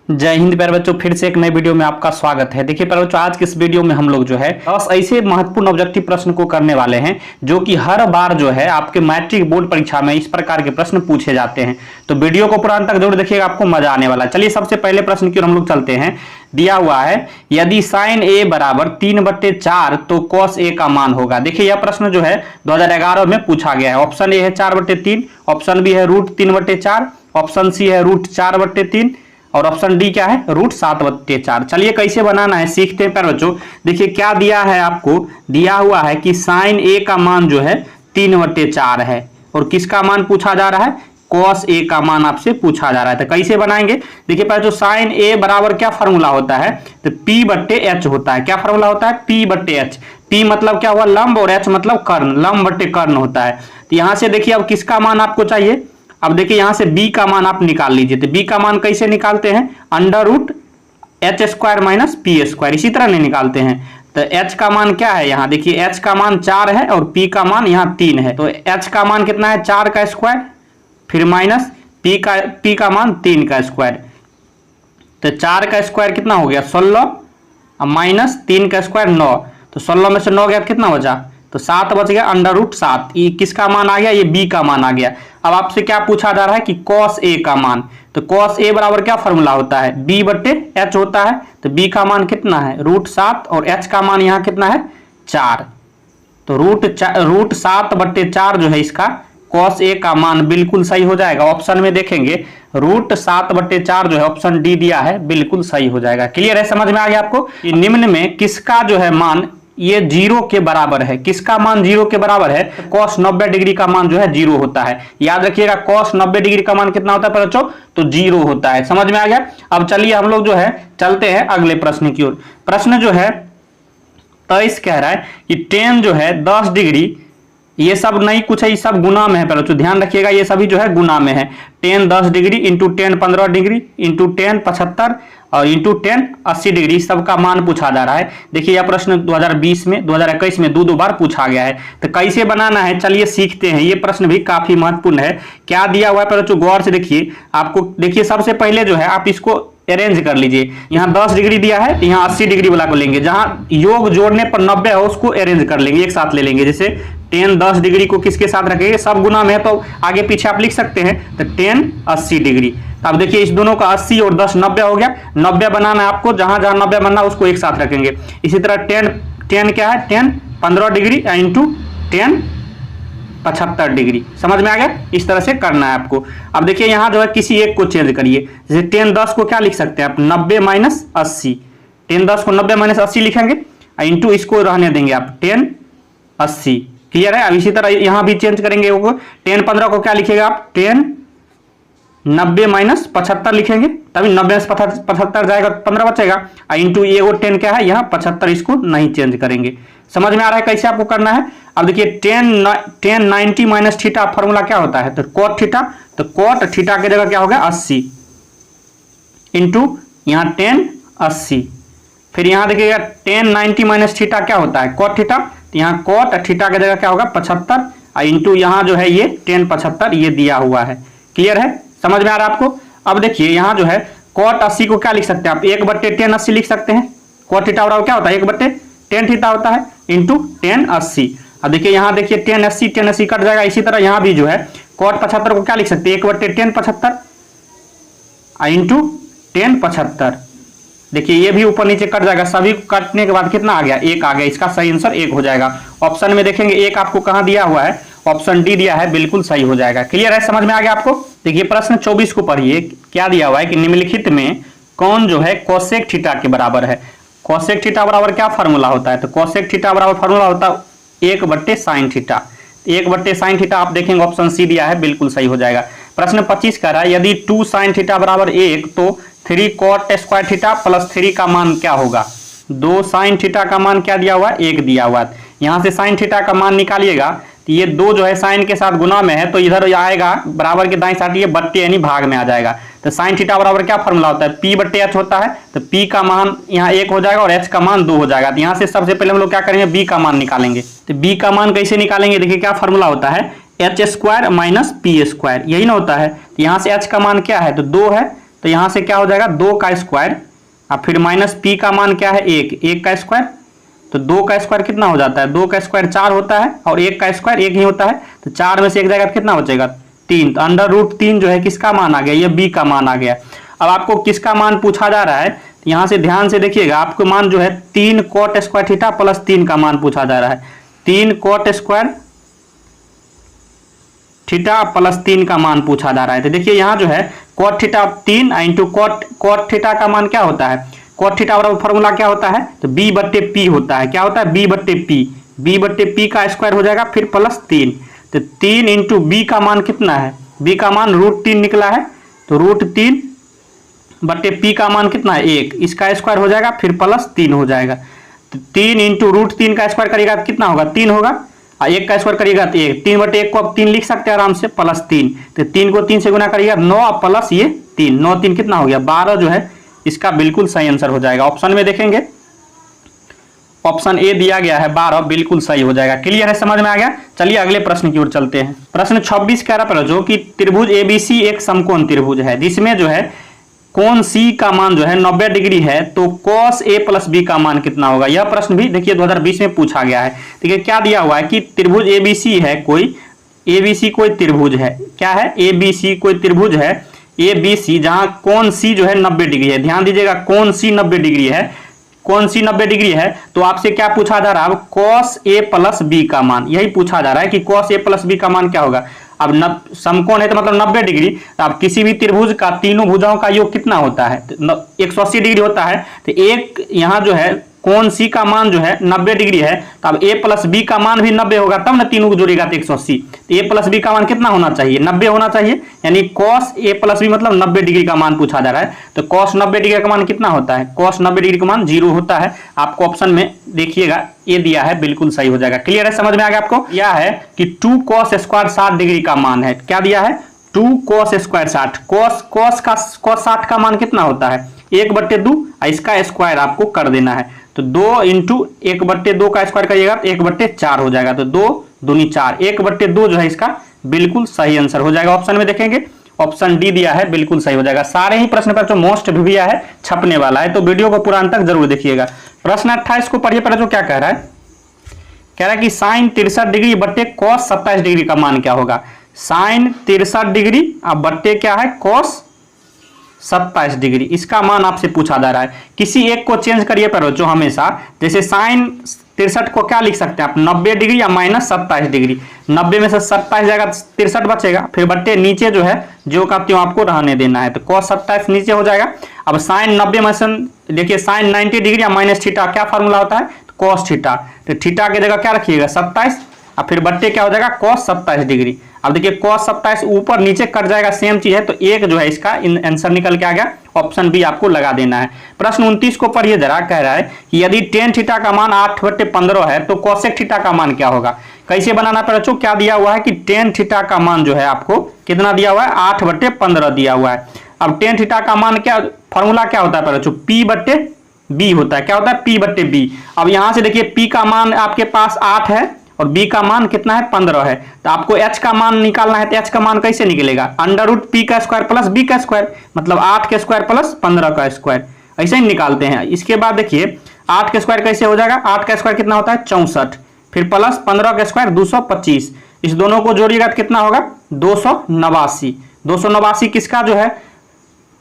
जय हिंद प्यारे बच्चों, फिर से एक नए वीडियो में आपका स्वागत है। देखिए प्यारे बच्चों, आज के इस वीडियो में हम लोग जो है 10 ऐसे महत्वपूर्ण ऑब्जेक्टिव प्रश्न को करने वाले हैं जो कि हर बार जो है आपके मैट्रिक बोर्ड परीक्षा में इस प्रकार के प्रश्न पूछे जाते हैं। तो वीडियो को पूरा अंत तक जरूर देखिएगा, आपको मजा आने वाला है। चलिए सबसे पहले प्रश्न की ओर हम लोग चलते हैं। दिया हुआ है यदि साइन ए बराबर 3/4 तो कॉस ए का मान होगा। देखिए यह प्रश्न जो है 2011 में पूछा गया है। ऑप्शन ए है 4/3, ऑप्शन बी है √3/4, ऑप्शन सी है √4/3 और ऑप्शन डी क्या है √7/4। चलिए कैसे बनाना है सीखते हैं प्यारे बच्चों। देखिए क्या दिया है आपको, दिया हुआ है कि साइन ए का मान जो है 3/4 है और किसका मान पूछा जा रहा है, कॉस ए का मान आपसे पूछा जा रहा है। तो कैसे बनाएंगे, देखिए प्यारे बच्चों, साइन ए बराबर क्या फॉर्मूला होता है, तो P/H होता है। क्या फॉर्मूला होता है, P/H। P मतलब क्या हुआ लंब और H मतलब कर्ण, लंब/कर्ण होता है। तो यहां से देखिए अब किसका मान आपको चाहिए। अब देखिए यहां से b का मान आप निकाल लीजिए। तो b का मान कैसे निकालते हैं, √H² - P²। इसी तरह नहीं निकालते हैं। तो h का मान क्या है, यहाँ देखिए h का मान 4 है और p का मान यहाँ 3 है। तो h का मान कितना है 4 का स्क्वायर, फिर माइनस p का मान 3 का स्क्वायर। तो 4 का स्क्वायर कितना हो गया 16 और माइनस 3 का स्क्वायर 9। तो 16 में से 9 गया कितना बचा, तो 7 बच गया। √7 ये किसका मान आ गया, ये b का मान आ गया। अब आपसे क्या पूछा जा रहा है कि cos a का मान। तो cos a बराबर क्या फॉर्मूला होता है, B/H होता है। तो b का मान कितना है √7 और h का मान यहाँ कितना है 4। तो √7/4 जो है इसका cos a का मान बिल्कुल सही हो जाएगा। ऑप्शन में देखेंगे √7/4 जो है ऑप्शन डी दिया है, बिल्कुल सही हो जाएगा। क्लियर है, समझ में आ गया आपको। कि निम्न में किसका जो है मान ये 0 के बराबर है, किसका मान 0 के बराबर है, cos 90 डिग्री का मान जो है 0 होता है। याद रखिएगा cos 90 डिग्री का मान कितना होता है बच्चों, तो 0 होता है। समझ में आ गया। अब चलिए हम लोग जो है चलते हैं अगले प्रश्न की ओर। प्रश्न जो है 23 कह रहा है कि tan जो है 10 डिग्री, ये सब नहीं कुछ है, ये सब गुना में है। पहले ध्यान रखिएगा ये सभी जो है गुना में है। tan 10 degree into tan 15 degree into tan 75 और इंटू tan 80 डिग्री, सबका मान पूछा जा रहा है। देखिए यह प्रश्न 2020 में 2021 में दो बार पूछा गया है। तो कैसे बनाना है चलिए सीखते हैं। ये प्रश्न भी काफी महत्वपूर्ण है। क्या दिया हुआ है पहले गौर से देखिए। आपको देखिए सबसे पहले जो है आप इसको अरेंज कर लीजिए। यहाँ 10 डिग्री दिया है तो यहाँ 80 डिग्री वाला को लेंगे, जहां योग जोड़ने पर 90 है उसको अरेंज कर लेंगे, एक साथ ले लेंगे। जैसे tan 10 डिग्री को किसके साथ रखेंगे, सब गुना में है तो आगे पीछे आप लिख सकते हैं। तो tan 80 डिग्री। अब देखिए इस दोनों का 80 और 10 90 हो गया। 90 बनाना है आपको, जहां जहां 90 बनना है उसको एक साथ रखेंगे। इसी तरह tan क्या है, tan 15 degree into tan 75 degree. समझ में आ गया, इस तरह से करना है आपको। अब देखिए यहाँ जो है किसी एक को चेंज करिए। जैसे tan 10 को क्या लिख सकते हैं आप, 90 - 80। tan 10 को 90 - 80 लिखेंगे, इंटू इसको रहने देंगे आप tan 80। क्लियर है। अब इसी तरह यहाँ भी चेंज करेंगे। tan 15 को क्या लिखेगा आप, tan 90 - 75 लिखेंगे, तभी 90 से 75 जाएगा, 15 बचेगा। इंटू ये वो tan क्या है यहाँ 75, इसको नहीं चेंज करेंगे। समझ में आ रहा है कैसे आपको करना है। अब देखिए tan 90 - थीटा फॉर्मूला क्या होता है, तो cot थीटा। तो cot थीटा की जगह क्या होगा 80 इंटू यहाँ tan 80। फिर यहाँ देखिएगा tan 90 - थीटा क्या होता है cot थीटा। तो यहाँ cot थीटा की जगह क्या होगा 75 इंटू यहाँ जो है ये tan 75 ये दिया हुआ है। क्लियर है, समझ में आ रहा है आपको। अब देखिए यहाँ जो है cot 80 को क्या लिख सकते हैं आप, 1/tan 80 लिख सकते हैं। cot थीटा बराबर क्या होता है 1/tan थीटा होता है इंटू tan 80। अब देखिए यहाँ देखिए tan 80 कट जाएगा। इसी तरह यहाँ भी जो है cot 75 को क्या लिख सकते हैं 1/tan 75 इंटू tan 75। देखिए ये भी ऊपर नीचे कट जाएगा, सभी कटने के बाद कितना आ गया 1 आ गया। इसका सही आंसर 1 हो जाएगा। ऑप्शन में देखेंगे 1 आपको कहाँ दिया हुआ है, ऑप्शन डी दिया है, बिल्कुल सही हो जाएगा। क्लियर है, समझ में आ गया आपको। देखिए प्रश्न 24 को पढ़िए। क्या दिया हुआ है कि निम्नलिखित में कौन जो है कोसेक थीटा के बराबर है। कोसेक थीटा बराबर क्या फॉर्मूला होता है, तो कोसेक थीटा बराबर फॉर्मूला होता है 1/sin थीटा। 1/sin थीटा आप देखेंगे ऑप्शन सी दिया है, बिल्कुल सही हो जाएगा। प्रश्न 25 कह रहा है यदि 2sin थीटा बराबर 1 तो 3 cot² थीटा प्लस 3 का मान क्या होगा। 2 sin थीटा का मान क्या दिया हुआ है 1 दिया हुआ है। यहाँ से sin थीटा का मान निकालिएगा तो ये 2 जो है साइन के साथ गुना में है तो इधर आएगा बराबर के दाएं साइड ये बट्टे यानी भाग में आ जाएगा। तो साइन थीटा बराबर क्या फॉर्मूला होता है P/H होता है। तो P का मान यहाँ 1 हो जाएगा और H का मान 2 हो जाएगा। तो यहाँ से सबसे पहले हम लोग क्या करेंगे B का मान निकालेंगे। तो B का मान कैसे निकालेंगे, देखिए क्या फॉर्मूला होता है H² - P², यही ना होता है। तो यहाँ से H का मान क्या है तो 2 है, तो यहाँ से क्या हो जाएगा 2 का स्क्वायर और फिर माइनस पी का मान क्या है 1 का स्क्वायर, तो 2 का स्क्वायर कितना हो जाता है, 2 का स्क्वायर 4 होता है और 1 का स्क्वायर 1 ही होता है, तो 4 में से 1 जाएगा तो कितना बचेगा 3, तो अंडर रूट 3 जो है किसका मान आ गया, ये बी का मान आ गया। अब आपको किसका मान पूछा जा रहा है, यहाँ से ध्यान से देखिएगा, आपको मान जो है 3 कॉट स्क्वायर थीटा प्लस 3 का मान पूछा जा रहा है, 3 कॉट स्क्वायर थीटा प्लस 3 का मान पूछा जा रहा है। तो देखिए यहाँ जो है cot theta 3 into cot theta का मान क्या होता है, कॉट थीटा बराबर फॉर्मूला क्या होता है, तो बी बट्टे पी होता है, क्या होता है बी बट्टे पी का स्क्वायर हो जाएगा फिर प्लस 3, तो 3 इंटू बी का मान कितना है, बी का मान √3 निकला है, तो √3 बट्टे पी का मान कितना है 1, इसका स्क्वायर हो जाएगा फिर प्लस 3 हो जाएगा, तो 3 इंटू √3 का स्क्वायर करेगा तो कितना होगा 3 होगा, और 1 का स्क्वायर करिएगा तो 1, 3 बटे 1 को अब 3 लिख सकते हैं आराम से प्लस 3, तो 3 को 3 से गुना करिएगा 9 प्लस ये 3, 9 3 कितना हो गया 12 जो है इसका बिल्कुल सही आंसर हो जाएगा। ऑप्शन में देखेंगे ऑप्शन ए दिया गया है 12 बिल्कुल सही हो जाएगा। क्लियर है, समझ में आ गया। चलिए अगले प्रश्न की ओर चलते हैं। प्रश्न 26 कह रहा है जो कि त्रिभुज एबीसी एक समकोण त्रिभुज है जिसमें जो है कोण सी का मान जो है 90 डिग्री है, तो cos a प्लस बी का मान कितना होगा। यह प्रश्न भी देखिए 2020 में पूछा गया है। देखिए क्या दिया हुआ है कि त्रिभुज एबीसी है, कोई एबीसी कोई त्रिभुज है, क्या है एबीसी कोई त्रिभुज है एबीसी, जहां कोण सी जो है 90 डिग्री है। ध्यान दीजिएगा कोण सी 90 डिग्री है, कोण सी 90 डिग्री है, तो आपसे क्या पूछा जा रहा है अब cos a प्लस बी का मान, यही पूछा जा रहा है कि cos a प्लस बी का मान क्या होगा। अब समकोण है तो मतलब 90 डिग्री, तो अब किसी भी त्रिभुज का तीनों भुजाओं का योग कितना होता है, 180 डिग्री होता है, तो एक यहाँ जो है कोण सी का मान जो है 90 डिग्री है, तो अब a प्लस बी का मान भी 90 होगा, तब ना तीनों को जोड़ेगा तो 180, तो a प्लस बी का मान कितना होना चाहिए 90 होना चाहिए, यानी cos a प्लस बी मतलब 90 डिग्री का मान पूछा जा रहा है। तो cos 90 डिग्री का मान कितना होता है, cos 90 डिग्री का मान 0 होता है। आपको ऑप्शन में देखिएगा ये दिया है बिल्कुल सही हो जाएगा। क्लियर है, समझ में आ गया आपको। यह है कि 2 cos स्क्वायर 60 डिग्री का मान है, क्या दिया है 2 cos स्क्वायर 60, cos 60 का मान कितना होता है 1/2, इसका स्क्वायर आपको कर देना है, तो 2 इंटू 1/2 का स्क्वायर करिएगा तो 1/4 हो जाएगा, तो 2 दूनी 4, 1/2 जो है इसका बिल्कुल सही आंसर हो जाएगा। ऑप्शन में देखेंगे ऑप्शन डी दिया है बिल्कुल सही हो जाएगा। सारे ही प्रश्न पर जो मोस्ट भी दिया है छपने वाला है, तो वीडियो को पूरा अंत तक जरूर देखिएगा। प्रश्न 28 को पढ़िए पहले, जो क्या कह रहा है, कह रहा है कि साइन 63 डिग्री बट्टे cos 27 डिग्री का मान क्या होगा। साइन 63 डिग्री अब बट्टे क्या है cos 27 डिग्री, इसका मान आपसे पूछा जा रहा है। किसी एक को चेंज करिए पर जो हमेशा, जैसे साइन 63 को क्या लिख सकते हैं आप 90 डिग्री या माइनस 27 डिग्री, 90 में से 27 जाएगा 63 बचेगा, फिर बट्टे नीचे जो है जो का त्यों आपको रहने देना है, तो cos 27 नीचे हो जाएगा। अब साइन 90 में से देखिए साइन 90 डिग्री या माइनस थीटा क्या फॉर्मूला होता है cos थीटा, तो थीटा की जगह क्या रखिएगा 27 और फिर बट्टे क्या हो जाएगा cos 27 डिग्री। अब देखिए cos 27 ऊपर नीचे कट जाएगा, सेम चीज है, तो एक जो है इसका आंसर निकल के आ गया, ऑप्शन बी आपको लगा देना है। प्रश्न 29 को पढ़िए जरा, कह रहा है कि यदि tan थीटा का मान 8/15 है तो cosec थीटा का मान क्या होगा। कैसे बनाना पड़ेगा बच्चों, क्या दिया हुआ है कि tan थीटा का मान जो है आपको कितना दिया हुआ है 8/15 दिया हुआ है। अब tan थीटा का मान क्या फॉर्मूला क्या होता है बच्चों, p/b होता है, क्या होता है p/b। अब यहां से देखिए p का मान आपके पास 8 है और b का मान कितना है 15 है, तो आपको h का मान निकालना है, तो h का मान कैसे निकलेगा √p का स्क्वायर प्लस b का स्क्वायर, मतलब 8 के स्क्वायर प्लस 15 का स्क्वायर, ऐसे ही निकालते हैं। इसके बाद देखिए 8 के स्क्वायर कैसे हो जाएगा, 8 का स्क्वायर कितना होता है 64, फिर प्लस 15 का स्क्वायर 225, इस दोनों को जोड़िएगा तो कितना होगा 289। 289 किसका जो है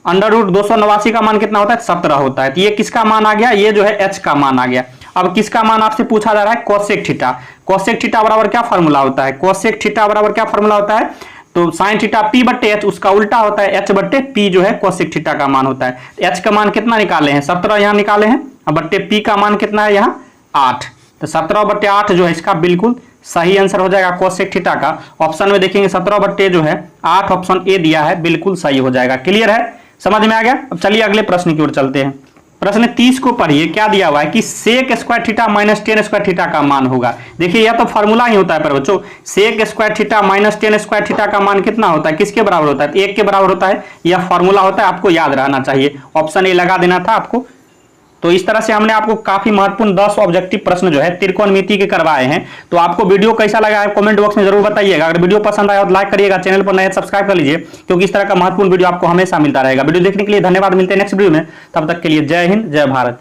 √289 का मान कितना होता है 17 होता है, तो ये किसका मान आ गया, ये जो है h का मान आ गया। अब किसका मान आपसे पूछा जा रहा है cosec थीटा। cosec थीटा बराबर क्या फॉर्मूला होता है, cosec थीटा बराबर क्या फॉर्मूला होता है, तो sin थीटा p/h, उसका उल्टा होता है h/p जो है cosec थीटा का मान होता है। h का मान कितना निकाले हैं 17 यहाँ निकाले हैं, अब बट्टे p का मान कितना है यहाँ 8, तो 17/8 जो है इसका बिल्कुल सही आंसर हो जाएगा cosec थीटा का। ऑप्शन में देखेंगे 17/8 जो है 8, ऑप्शन ए दिया है बिल्कुल सही हो जाएगा। क्लियर है, समझ में आ गया। अब चलिए अगले प्रश्न की ओर चलते हैं। प्रश्न 30 को पढ़िए, क्या दिया हुआ है कि sec square theta minus tan square theta का मान होगा। देखिए यह तो फॉर्मूला ही होता है पर बच्चों, sec square theta minus tan square theta का मान कितना होता है, किसके बराबर होता है, 1 के बराबर होता है। यह फॉर्मूला होता है, आपको याद रहना चाहिए। ऑप्शन ए लगा देना था आपको, तो इस तरह से हमने आपको काफी महत्वपूर्ण 10 ऑब्जेक्टिव प्रश्न जो है त्रिकोणमिति के करवाए हैं। तो आपको वीडियो कैसा लगा है कमेंट बॉक्स में जरूर बताइएगा। अगर वीडियो पसंद आया तो लाइक करिएगा, चैनल पर नए सब्सक्राइब कर लीजिए, क्योंकि इस तरह का महत्वपूर्ण वीडियो आपको हमेशा मिलता रहेगा। वीडियो देखने के लिए धन्यवाद, मिलते हैं नेक्स्ट वीडियो में, तब तक के लिए जय हिंद जय भारत।